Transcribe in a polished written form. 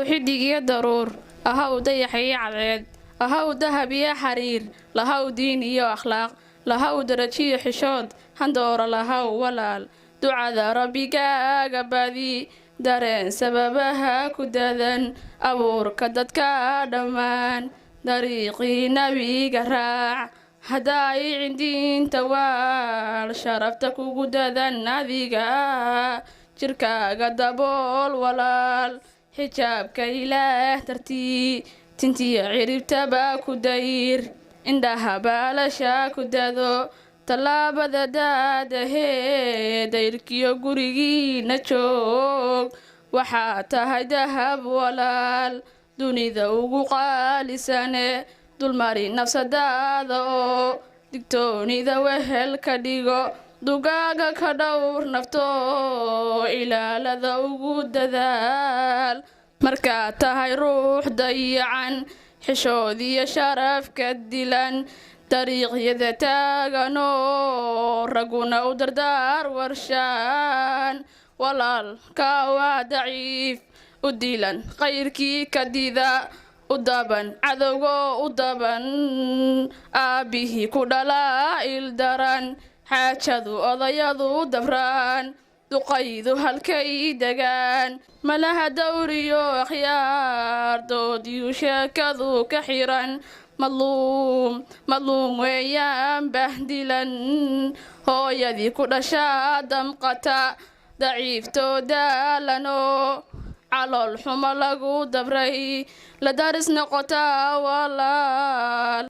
حديقي ضرور أهو ضيحي عباد أهو ذهب يا حرير لهو دين يا أخلاق لهو درجي حشود هندور لهو ولال دعاء ربي قبادي dareen sababaha ku dadan abuurka dadka dhammaan dariiqii nabiga raac hadday cindiinta waal sharafta kugu dadan adiga jirkaaga dabool walaal xijaabka ilaah dartii tintiya ciribtaba ku dayr indhaha baalasha ku dado tallaabada daadahee dayrkiyo gurigiina joog waxaa tahay dahab walaal dunida ugu qaalisane dulmari nafsadaada oo digtoonida wehel ka dhigo dugaaga ka dhowr nafto ilaalada ugu dadaal markaad tahay ruux dayacan xishoodiyo sharafka dilan dariiqyada taaganoo raguna u dardaar warshaan walaalka waa daciif u dilan qayrkii ka dida u daban cadowgo u daban aabbihii ku dhalaa ildaran xaajadu odayadu dabraan duqaydu halkay degaan malaha dawriyo akhyaar doodiyu sheekadu ka xiran مظلوم ويام بهدلا هو يدي كل شاد damqata ضعيفتو دالنو على الحمى لغو دبري لدارس نقطة ولا